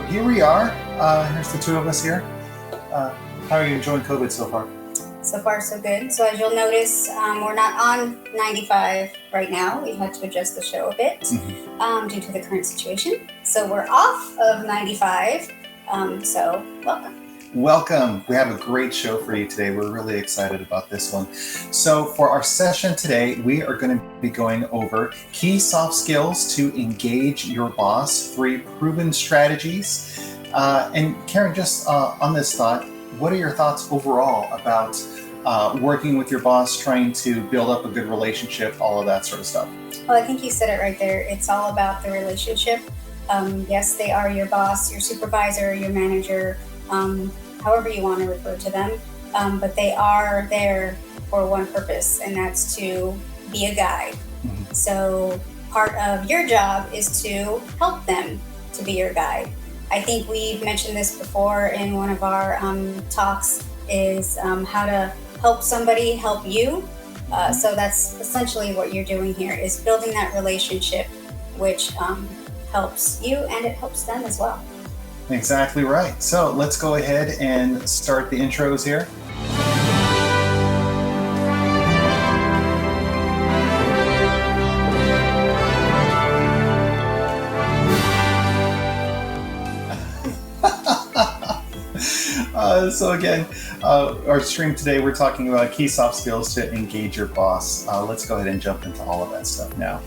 here we are. Here's the two of us here. How are you enjoying COVID so far? So far, so good. So as you'll notice, we're not on 95 right now. We had to adjust the show a bit due to the current situation. So we're off of 95. So welcome. Welcome. We have a great show for you today. We're really excited about this one. So for our session today, we are going to be going over key soft skills to engage your boss, 3 proven strategies. And Karen, just on this thought, what are your thoughts overall about working with your boss, trying to build up a good relationship, all of that sort of stuff? Well, I think you said it right there. It's all about the relationship. Yes, they are your boss, your supervisor, your manager, however you want to refer to them. But they are there for one purpose, and that's to be a guide. So part of your job is to help them to be your guide. I think we've mentioned this before in one of our talks, is how to help somebody help you. So that's essentially what you're doing here, is building that relationship, which helps you and it helps them as well. Exactly right. So let's go ahead and start the intros here. So again, our stream today, we're talking about key soft skills to engage your boss. Let's go ahead and jump into all of that stuff now.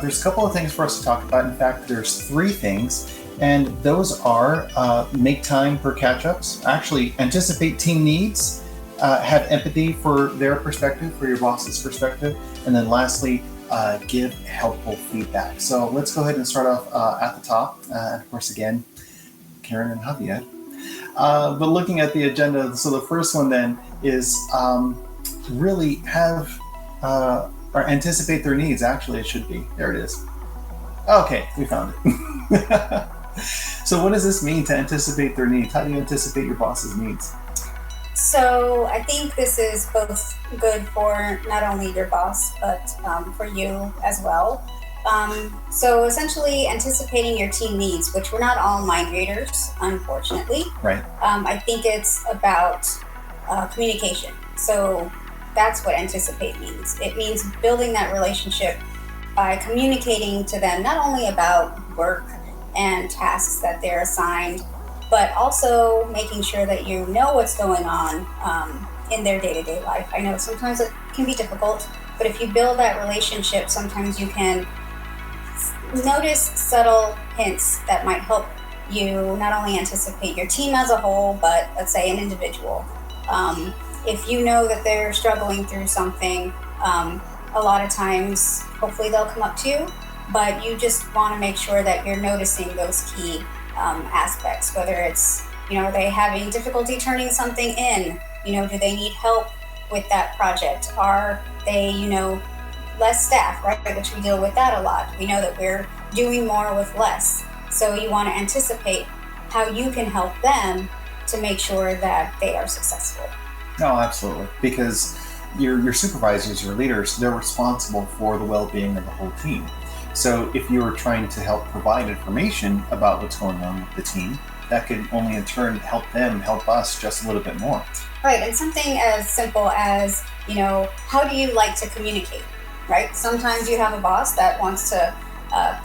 There's a couple of things for us to talk about. In fact, there's 3 things, and those are make time for catch-ups, actually anticipate team needs, have empathy for their perspective, for your boss's perspective, and then lastly, give helpful feedback. So let's go ahead and start off at the top. Of course, again, Karen and Javier. But looking at the agenda, so the first one then is really have or anticipate their needs. Actually, it should be. There it is. Okay, we found it. So what does this mean, to anticipate their needs? How do you anticipate your boss's needs? So I think this is both good for not only your boss, but for you as well. So essentially anticipating your team needs, which we're not all mind readers, unfortunately. Right. I think it's about communication. So that's what anticipate means. It means building that relationship by communicating to them not only about work and tasks that they're assigned, but also making sure that you know what's going on in their day-to-day life. I know sometimes it can be difficult, but if you build that relationship, sometimes you can notice subtle hints that might help you not only anticipate your team as a whole, but let's say an individual. If you know that they're struggling through something, a lot of times, hopefully they'll come up to you, but you just want to make sure that you're noticing those key aspects, whether it's, are they having difficulty turning something in? Do they need help with that project? Are they, less staff, right? Which we deal with that a lot. We know that we're doing more with less. So you want to anticipate how you can help them to make sure that they are successful. No, absolutely. Because your supervisors, your leaders, they're responsible for the well-being of the whole team. So if you're trying to help provide information about what's going on with the team, that could only in turn help them, help us just a little bit more. Right, and something as simple as, how do you like to communicate, right? Sometimes you have a boss that wants to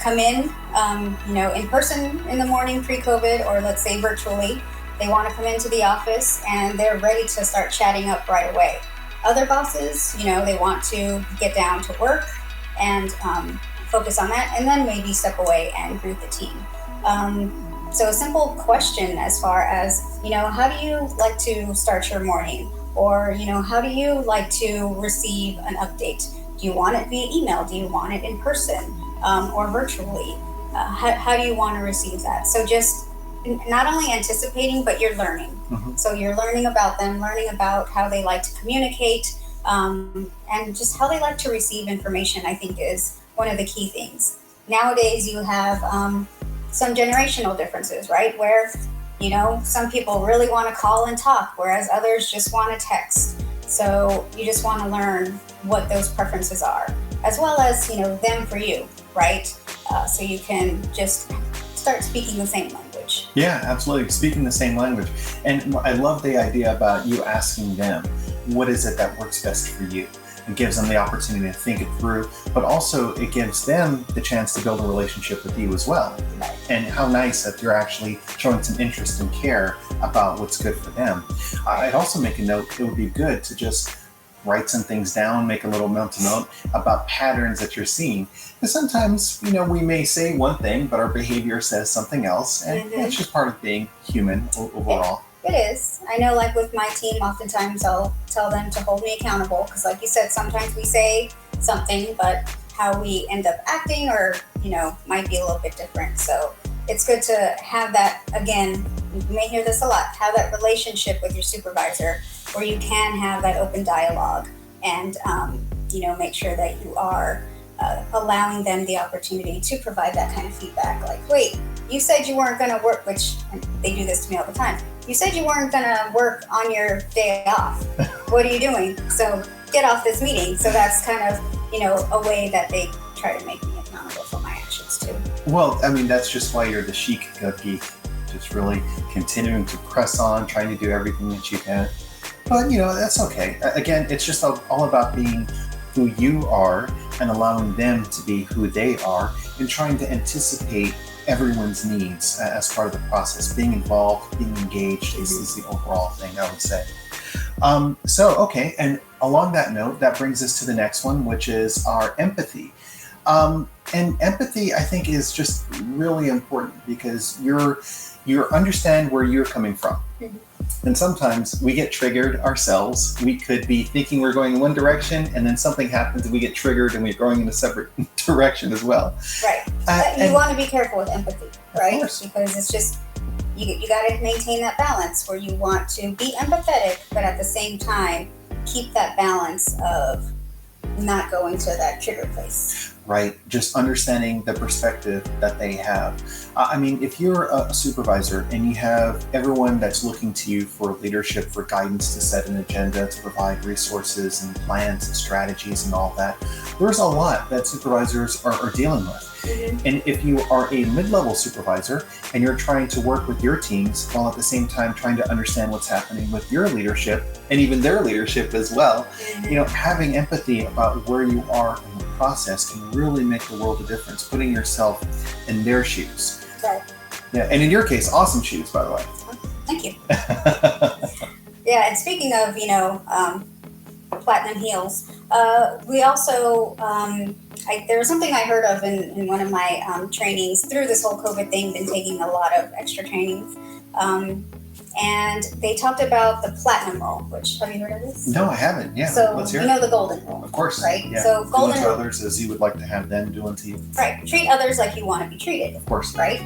come in, in person in the morning pre-COVID, or let's say virtually. They want to come into the office and they're ready to start chatting up right away. Other bosses, they want to get down to work and focus on that, and then maybe step away and greet the team. So a simple question as far as, how do you like to start your morning? Or, how do you like to receive an update? Do you want it via email? Do you want it in person or virtually? How do you want to receive that? So just not only anticipating, but you're learning. So you're learning about them, learning about how they like to communicate, and just how they like to receive information, I think is one of the key things. Nowadays, you have some generational differences, right? Where, some people really want to call and talk, whereas others just want to text. So you just want to learn what those preferences are, as well as, them for you, right? So you can just start speaking the same language. Yeah, absolutely. Speaking the same language. And I love the idea about you asking them, what is it that works best for you? It gives them the opportunity to think it through, but also it gives them the chance to build a relationship with you as well. Right. And how nice that you're actually showing some interest and care about what's good for them. I'd also make a note, it would be good to just write some things down, make a little mental note about patterns that you're seeing. Because sometimes, we may say one thing, but our behavior says something else. And it's just part of being human overall. It is. I know, like with my team, oftentimes I'll tell them to hold me accountable because, like you said, sometimes we say something, but how we end up acting or, might be a little bit different. So it's good to have that, again, you may hear this a lot, have that relationship with your supervisor where you can have that open dialogue and, make sure that you are allowing them the opportunity to provide that kind of feedback. Like, wait, you said you weren't going to work, which they do this to me all the time. You said you weren't going to work on your day off. What are you doing? So get off this meeting. So that's kind of, a way that they try to make me accountable for my actions too. Well, that's just why you're the chic Gov Geek. Just really continuing to press on, trying to do everything that you can. But, that's okay. Again, it's just all about being who you are and allowing them to be who they are and trying to anticipate everyone's needs as part of the process. Being involved, being engaged is the overall thing, I would say. Okay, and along that note, that brings us to the next one, which is our empathy. And empathy, I think, is just really important because you understand where you're coming from. And sometimes we get triggered ourselves. We could be thinking we're going in one direction and then something happens and we get triggered and we're going in a separate direction as well. Right. You want to be careful with empathy, right? Because it's just, you got to maintain that balance where you want to be empathetic, but at the same time, keep that balance of not going to that trigger place. Right. Just understanding the perspective that they have. If you're a supervisor and you have everyone that's looking to you for leadership, for guidance to set an agenda, to provide resources and plans and strategies and all that, there's a lot that supervisors are dealing with. And if you are a mid-level supervisor and you're trying to work with your teams while at the same time trying to understand what's happening with your leadership and even their leadership as well, having empathy about where you are in the process can really make the world a difference, putting yourself in their shoes. Right. Yeah, and in your case, awesome shoes, by the way. Thank you. Yeah, and speaking of, platinum heels, we also, there was something I heard of in one of my trainings through this whole COVID thing, been taking a lot of extra trainings. And they talked about the platinum rule, which, have you heard of this? No, I haven't. Yeah, so let's hear it. The golden rule. Of course. Right? Yeah. So golden rule. To others as you would like to have them doing to you. Right. Treat others like you want to be treated. Of course. Right?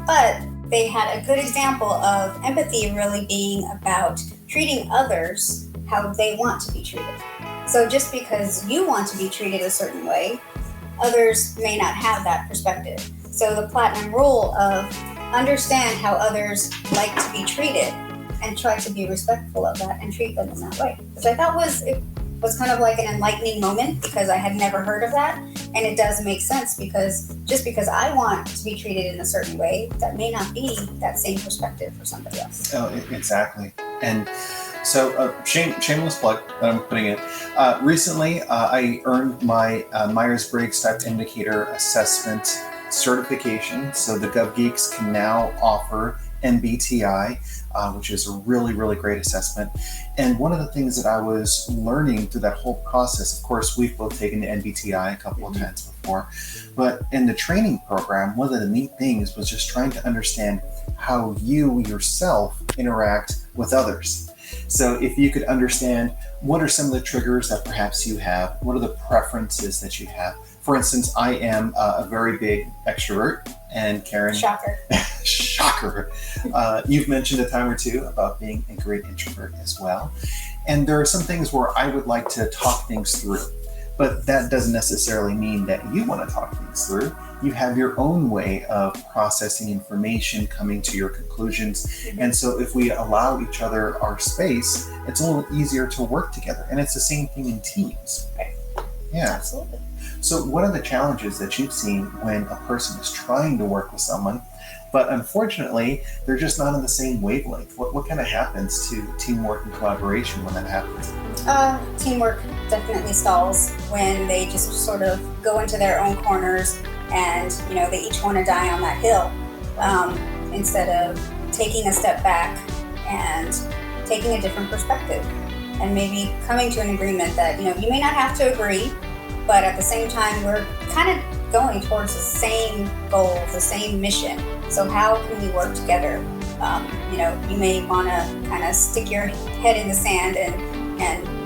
But they had a good example of empathy really being about treating others how they want to be treated. So just because you want to be treated a certain way, others may not have that perspective. So the platinum rule of understand how others like to be treated and try to be respectful of that and treat them in that way. Which I thought was kind of like an enlightening moment because I had never heard of that. And it does make sense because just because I want to be treated in a certain way, that may not be that same perspective for somebody else. Oh, exactly. And so shameless plug that I'm putting in. Recently, I earned my Myers-Briggs Type Indicator Assessment certification. So the Gov Geeks can now offer MBTI, which is a really, really great assessment. And one of the things that I was learning through that whole process, of course, we've both taken the MBTI a couple of times before, but in the training program, one of the neat things was just trying to understand how you yourself interact with others. So if you could understand what are some of the triggers that perhaps you have, what are the preferences that you have. For instance, I am a very big extrovert, and Karen. Shocker. Shocker. You've mentioned a time or two about being a great introvert as well. And there are some things where I would like to talk things through, but that doesn't necessarily mean that you want to talk things through. You have your own way of processing information, coming to your conclusions. And so if we allow each other our space, it's a little easier to work together. And it's the same thing in teams. Right. Yeah. Absolutely. So what are the challenges that you've seen when a person is trying to work with someone, but unfortunately, they're just not on the same wavelength? What kind of happens to teamwork and collaboration when that happens? Teamwork definitely stalls when they just sort of go into their own corners and, they each want to die on that hill instead of taking a step back and taking a different perspective and maybe coming to an agreement that, you may not have to agree, but at the same time, we're kind of going towards the same goal, the same mission. So how can we work together? You may want to kind of stick your head in the sand and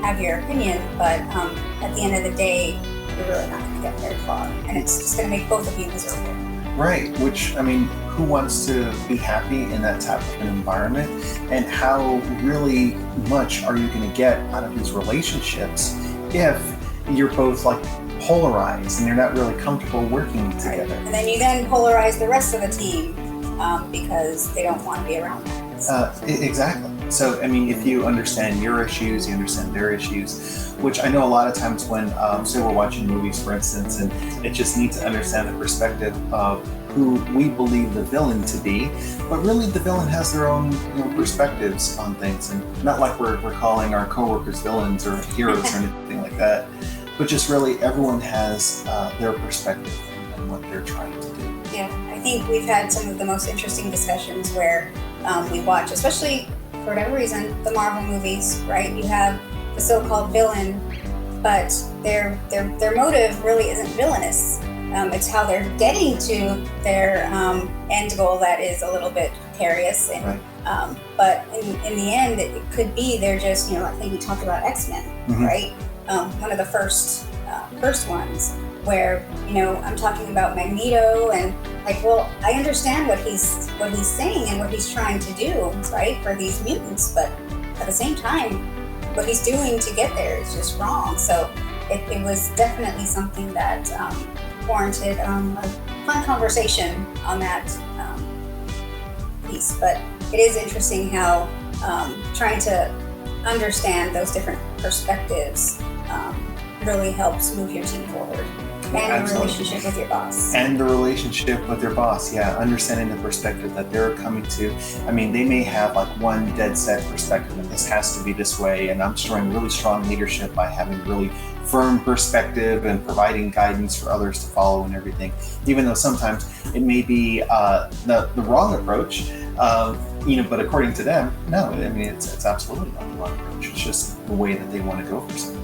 have your opinion, but at the end of the day, you're really not going to get very far. And it's just going to make both of you miserable. Right, which, who wants to be happy in that type of an environment? And how really much are you going to get out of these relationships if you're both like polarized and you're not really comfortable working together? Right. And then you polarize the rest of the team because they don't want to be around that. Exactly. So, if you understand your issues, you understand their issues, which I know a lot of times when, say we're watching movies, for instance, and it just needs to understand the perspective of who we believe the villain to be, but really the villain has their own perspectives on things, and not like we're calling our coworkers villains or heroes or anything like that, but just really everyone has their perspective and what they're trying to do. Yeah, I think we've had some of the most interesting discussions where we watch, especially for whatever reason, the Marvel movies, right? You have the so-called villain, but their motive really isn't villainous. It's how they're getting to their end goal that is a little bit precarious. And, right. But in the end, it could be they're just, I think we talked about X-Men, mm-hmm. right? One of the first ones where, I'm talking about Magneto and I understand what he's saying and what he's trying to do, right, for these mutants, but at the same time, what he's doing to get there is just wrong. So it was definitely something that warranted a fun conversation on that piece. But it is interesting how trying to understand those different perspectives really helps move your team forward. And Absolutely. The relationship with your boss. And the relationship with your boss, yeah. Understanding the perspective that they're coming to. They may have one dead set perspective that this has to be this way, and I'm showing really strong leadership by having really firm perspective and providing guidance for others to follow and everything. Even though sometimes it may be the wrong approach, but according to them, no. It's absolutely not the wrong approach. It's just the way that they want to go for something.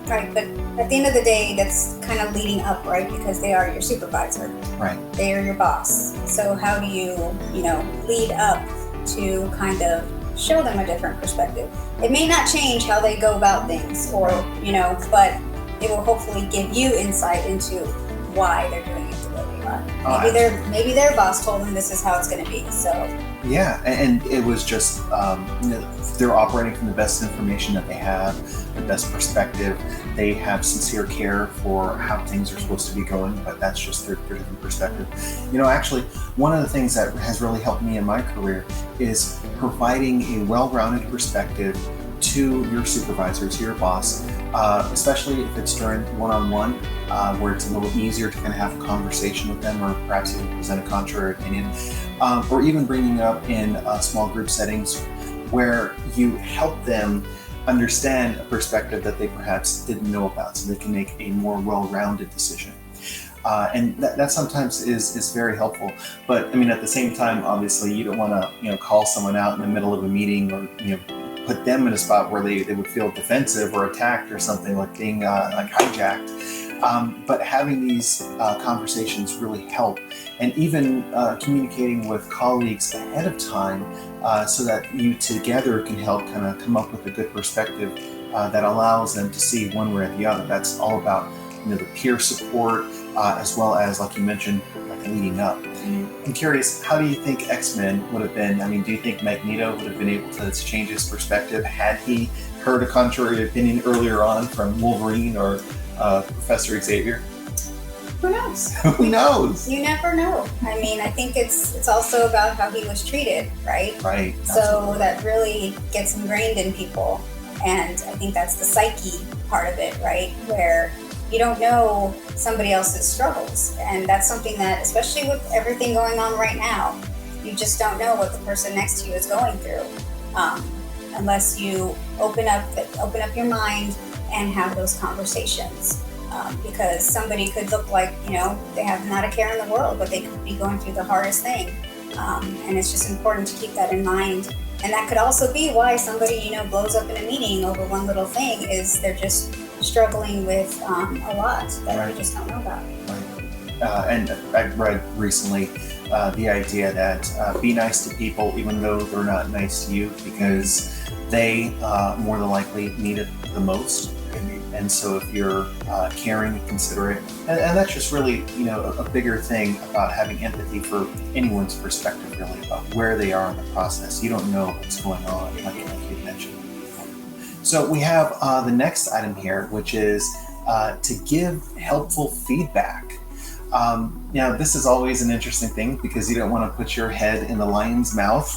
Right, but at the end of the day, that's kind of leading up, right? Because they are your supervisor. Right. They are your boss. So how do you, lead up to kind of show them a different perspective? It may not change how they go about things but it will hopefully give you insight into why they're doing it the way they are. Maybe their boss told them this is how it's going to be, so. Yeah, and it was just, they're operating from the best information that they have, the best perspective. They have sincere care for how things are supposed to be going, but that's just their different perspective. Actually, one of the things that has really helped me in my career is providing a well-rounded perspective to your supervisor, to your boss, especially if it's during one-on-one, where it's a little easier to kind of have a conversation with them, or perhaps even present a contrary opinion, or even bringing up in small group settings where you help them understand a perspective that they perhaps didn't know about, so they can make a more well-rounded decision. And that sometimes is very helpful. But at the same time, obviously, you don't want to call someone out in the middle of a meeting, or put them in a spot where they would feel defensive or attacked or something, like being hijacked. But having these conversations really help, and even communicating with colleagues ahead of time so that you together can help kind of come up with a good perspective that allows them to see one way or the other. That's all about the peer support as well as, like you mentioned, leading up. Mm-hmm. I'm curious, how do you think X-Men would have been? Do you think Magneto would have been able to change his perspective had he heard a contrary opinion earlier on from Wolverine or Professor Xavier? Who knows? Who knows? You never know. I think it's also about how he was treated, right? Right. So Absolutely. That really gets ingrained in people, and I think that's the psyche part of it, right? Where you don't know somebody else's struggles. And that's something that, especially with everything going on right now, you just don't know what the person next to you is going through, unless you open up your mind and have those conversations. Because somebody could look like, they have not a care in the world, but they could be going through the hardest thing. And it's just important to keep that in mind. And that could also be why somebody, blows up in a meeting over one little thing, is they're just struggling with a lot that we just don't know about. Right. And I read recently the idea that be nice to people even though they're not nice to you, because they more than likely need it the most. And so if you're caring and considerate, and that's just really, a bigger thing about having empathy for anyone's perspective, really, about where they are in the process. You don't know what's going on, like you mentioned. So we have the next item here, which is to give helpful feedback. Now, this is always an interesting thing because you don't want to put your head in the lion's mouth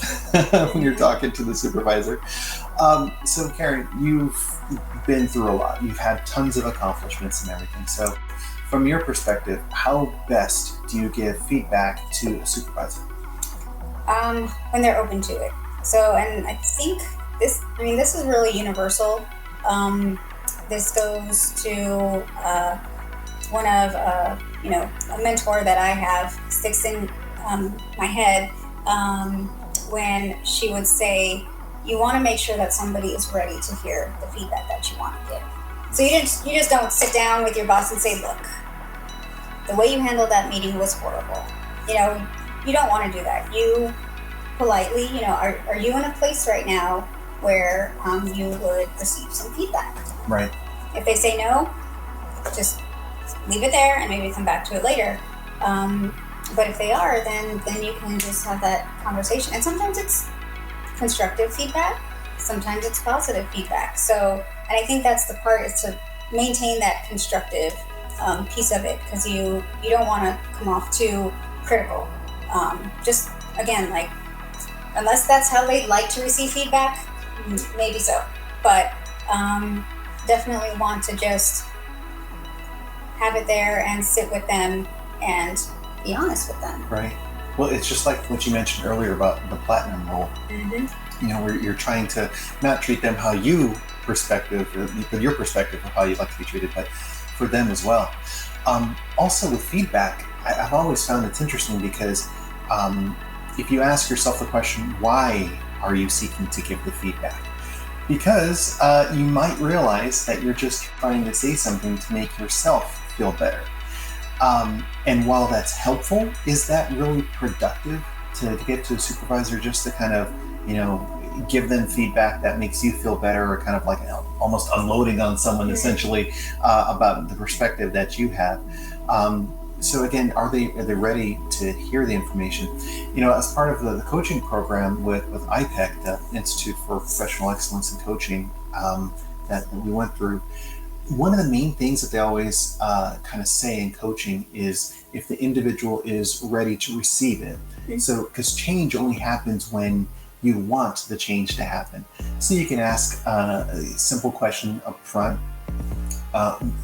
when you're talking to the supervisor. So, Karen, you've been through a lot. You've had tons of accomplishments and everything. So, from your perspective, how best do you give feedback to a supervisor? When they're open to it. So, and I think this is really universal. This goes to one of a mentor that I have sticks in my head when she would say, you want to make sure that somebody is ready to hear the feedback that you want to give. So you just don't sit down with your boss and say, look, the way you handled that meeting was horrible. You don't want to do that. You politely, are you in a place right now where you would receive some feedback? Right. If they say no, just leave it there and maybe come back to it later. But if they are, then you can just have that conversation. And sometimes it's constructive feedback, sometimes it's positive feedback. So, and I think that's the part, is to maintain that constructive piece of it, because you don't want to come off too critical. Just again, like, unless that's how they like to receive feedback, maybe so. But definitely want to just have it there and sit with them and be honest with them. Right. Well, it's just like what you mentioned earlier about the platinum rule. Mm-hmm. Where you're trying to not treat them how your perspective of how you'd like to be treated, but for them as well. Also with feedback, I've always found it's interesting because if you ask yourself the question, why are you seeking to give the feedback? Because you might realize that you're just trying to say something to make yourself feel better. And while that's helpful, is that really productive to get to a supervisor just to kind of, give them feedback that makes you feel better, or kind of like almost unloading on someone essentially about the perspective that you have? So again, are they ready to hear the information? As part of the coaching program with IPEC, the Institute for Professional Excellence in Coaching, that we went through, one of the main things that they always kind of say in coaching is if the individual is ready to receive it. Mm-hmm. So, because change only happens when you want the change to happen. So you can ask a simple question up front.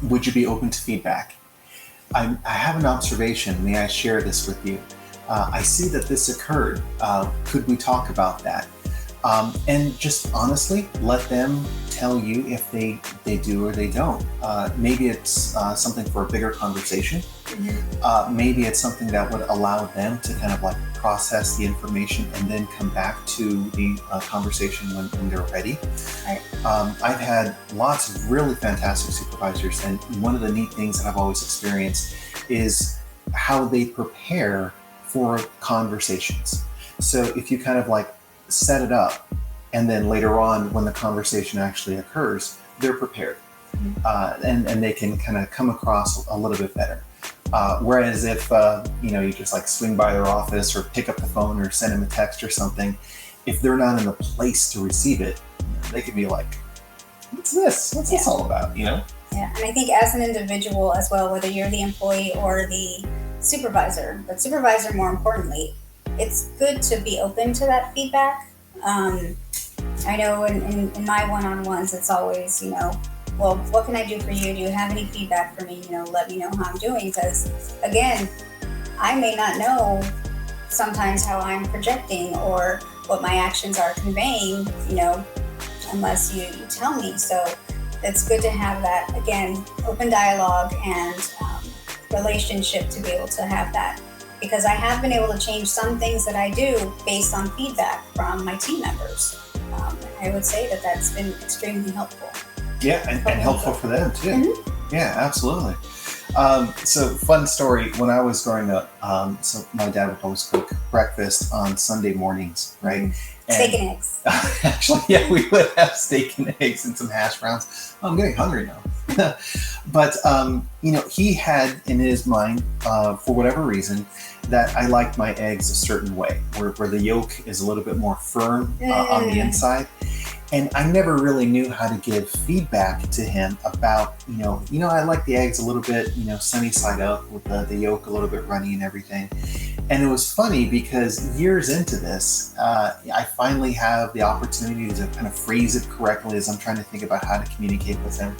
Would you be open to feedback? I have an observation. May I share this with you? I see that this occurred. Could we talk about that? And just honestly, let them tell you if they do or they don't. Maybe it's something for a bigger conversation. Mm-hmm. Maybe it's something that would allow them to kind of like process the information and then come back to the conversation when they're ready. Right. I've had lots of really fantastic supervisors, and one of the neat things that I've always experienced is how they prepare for conversations. So if you kind of like set it up, and then later on when the conversation actually occurs, they're prepared. Mm-hmm. And they can kind of come across a little bit better. Whereas if you just like swing by their office or pick up the phone or send them a text or something, if they're not in the place to receive it, they could be like, what's this? What's this all about? Yeah, and I think as an individual as well, whether you're the employee or the supervisor, but supervisor more importantly, it's good to be open to that feedback. I know in my one-on-ones, it's always, well, what can I do for you? Do you have any feedback for me? Let me know how I'm doing. Because again, I may not know sometimes how I'm projecting or what my actions are conveying, unless you tell me. So it's good to have that, again, open dialogue and relationship to be able to have that. Because I have been able to change some things that I do based on feedback from my team members. I would say that that's been extremely helpful. Yeah, and helpful for them too. Mm-hmm. Yeah, absolutely. So fun story, when I was growing up, so my dad would always cook breakfast on Sunday mornings, right? Mm-hmm. Steak and eggs. Actually, yeah, we would have steak and eggs and some hash browns. Oh, I'm getting hungry now. But, he had in his mind, for whatever reason, that I liked my eggs a certain way, where the yolk is a little bit more firm on the inside. And I never really knew how to give feedback to him about, I like the eggs a little bit, sunny side up with the yolk a little bit runny and everything. And it was funny because years into this, I finally have the opportunity to kind of phrase it correctly as I'm trying to think about how to communicate with him.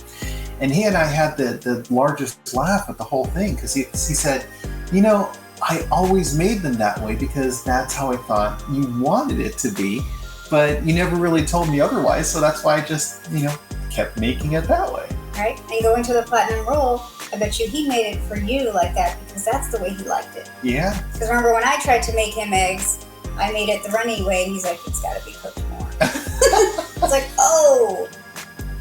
And he and I had the largest laugh at the whole thing because he said, I always made them that way because that's how I thought you wanted it to be. But you never really told me otherwise, so that's why I just, kept making it that way. Right, and going to the platinum roll, I bet you he made it for you like that because that's the way he liked it. Yeah. Because remember when I tried to make him eggs, I made it the runny way, and he's like, it's got to be cooked more. I was like, oh,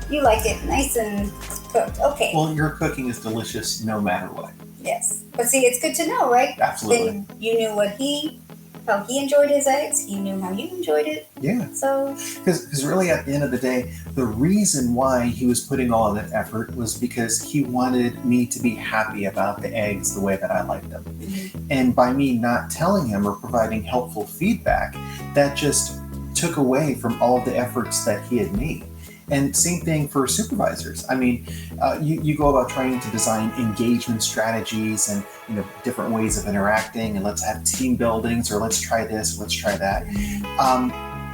you like it nice and cooked. Okay. Well, your cooking is delicious no matter what. Yes, but see, it's good to know, right? Absolutely. Then you knew how he enjoyed his eggs. He knew how you enjoyed it. Yeah. So. Because really, at the end of the day, the reason why he was putting all of that effort was because he wanted me to be happy about the eggs the way that I liked them. Mm-hmm. And by me not telling him or providing helpful feedback, that just took away from all of the efforts that he had made. And same thing for supervisors. I mean, you go about trying to design engagement strategies and different ways of interacting, and let's have team buildings, or let's try this, let's try that.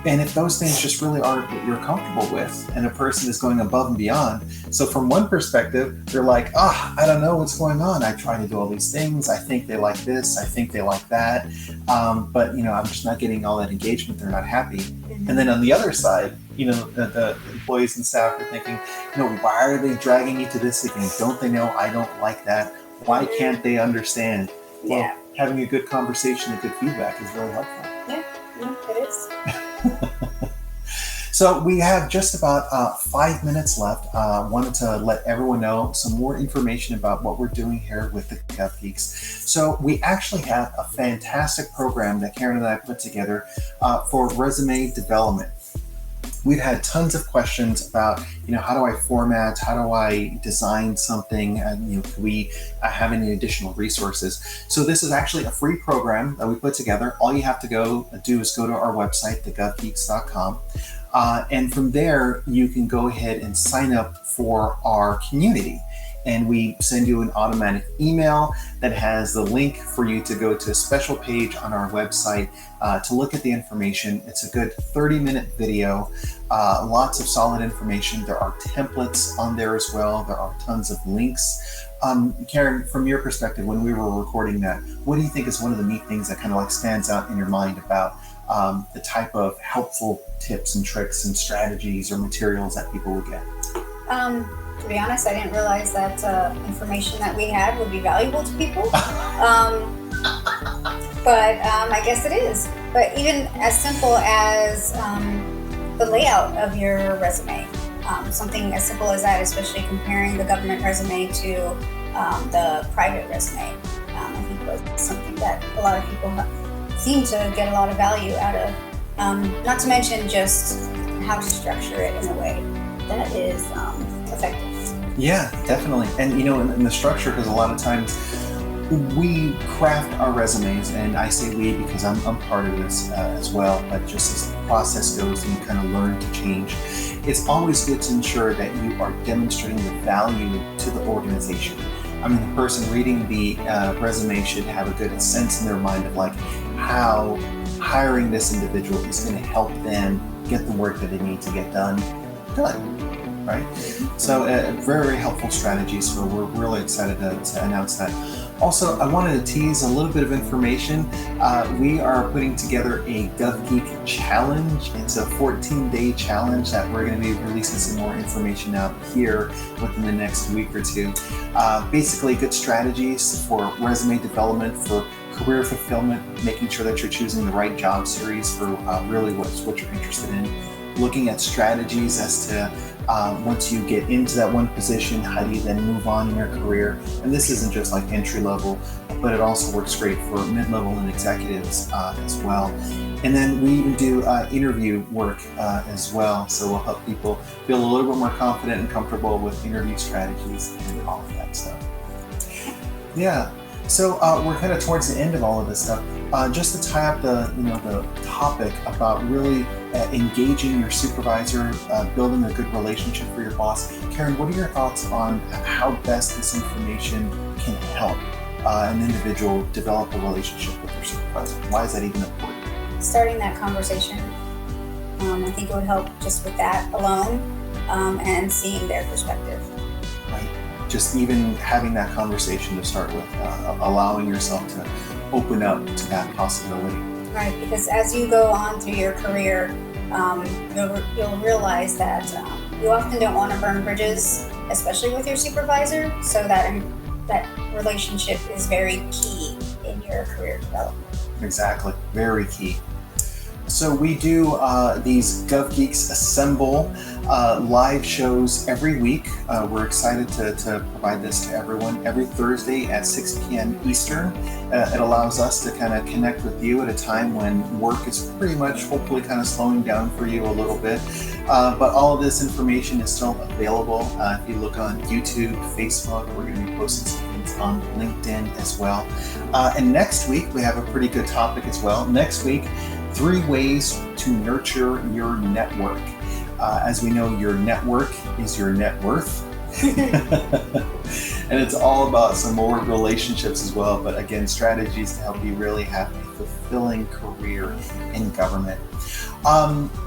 And if those things just really aren't what you're comfortable with, and a person is going above and beyond, so from one perspective, they're like, I don't know what's going on. I try to do all these things. I think they like this. I think they like that. But I'm just not getting all that engagement. They're not happy. Mm-hmm. And then on the other side, the employees and staff are thinking, why are they dragging me to this again? Don't they know I don't like that? Why can't they understand? Well, yeah. Having a good conversation and good feedback is really helpful. Yeah, it is. So we have just about 5 minutes left. Wanted to let everyone know some more information about what we're doing here with the Gov Geeks. So we actually have a fantastic program that Karen and I put together for resume development. We've had tons of questions about, how do I format? How do I design something? And, can we have any additional resources? So this is actually a free program that we put together. All you have to do is go to our website, thegovgeeks.com. And from there, you can go ahead and sign up for our community. And we send you an automatic email that has the link for you to go to a special page on our website to look at the information. It's a good 30-minute video, lots of solid information. There are templates on there as well. There are tons of links. Karen, from your perspective, when we were recording that, what do you think is one of the neat things that kind of stands out in your mind about the type of helpful tips and tricks and strategies or materials that people would get? To be honest, I didn't realize that information that we had would be valuable to people. But I guess it is. But even as simple as the layout of your resume, something as simple as that, especially comparing the government resume to the private resume, I think was something that a lot of people seem to get a lot of value out of. Not to mention just how to structure it in a way that is effective. Yeah, definitely. And in the structure, because a lot of times we craft our resumes, and I say we because I'm part of this as well, but just as the process goes and you kind of learn to change, it's always good to ensure that you are demonstrating the value to the organization. I mean, the person reading the resume should have a good sense in their mind of how hiring this individual is going to help them get the work that they need to get done. right? So very helpful strategies. So we're really excited to announce that. Also, I wanted to tease a little bit of information. We are putting together a Gov Geek challenge. It's a 14-day challenge that we're going to be releasing some more information out here within the next week or two. Basically, good strategies for resume development, for career fulfillment, making sure that you're choosing the right job series for really what you're interested in. Looking at strategies as to once you get into that one position, how do you then move on in your career? And this isn't just like entry level, but it also works great for mid-level and executives as well. And then we even do interview work as well. So we'll help people feel a little bit more confident and comfortable with interview strategies and all of that stuff. Yeah. So we're kind of towards the end of all of this stuff. Just to tie up the topic about really engaging your supervisor, building a good relationship for your boss. Karen, what are your thoughts on how best this information can help an individual develop a relationship with their supervisor? Why is that even important? Starting that conversation, I think it would help just with that alone, and seeing their perspective. Right. Just even having that conversation to start with, allowing yourself to open up to that possibility. Right, because as you go on through your career, you'll realize that you often don't want to burn bridges, especially with your supervisor. So that relationship is very key in your career development. Exactly, very key. So we do these Gov Geeks Assemble live shows every week. We're excited to provide this to everyone every Thursday at 6 p.m. Eastern. It allows us to kind of connect with you at a time when work is pretty much hopefully kind of slowing down for you a little bit. But all of this information is still available. If you look on YouTube, Facebook, we're going to be posting some things on LinkedIn as well. And next week, we have a pretty good topic as well. Next week, 3 ways to nurture your network. As we know, your network is your net worth. And it's all about some more relationships as well. But again, strategies to help you really have a fulfilling career in government.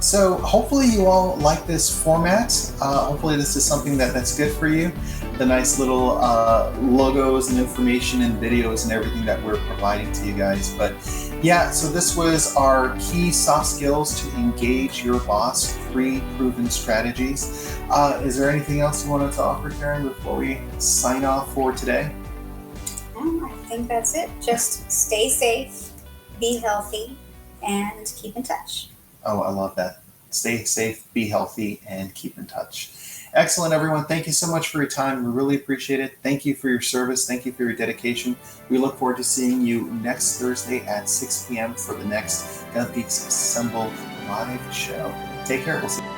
So hopefully you all like this format. Hopefully this is something that's good for you. The nice little logos and information and videos and everything that we're providing to you guys. But yeah, so this was our key soft skills to engage your boss, 3 proven strategies. Is there anything else you wanted to offer, Karen, before we sign off for today? I think that's it. Just stay safe, be healthy, and keep in touch. Oh, I love that. Stay safe, be healthy, and keep in touch. Excellent, everyone. Thank you so much for your time. We really appreciate it. Thank you for your service. Thank you for your dedication. We look forward to seeing you next Thursday at 6 p.m. for the next Gov Geeks Assemble live show. Take care. We'll see you.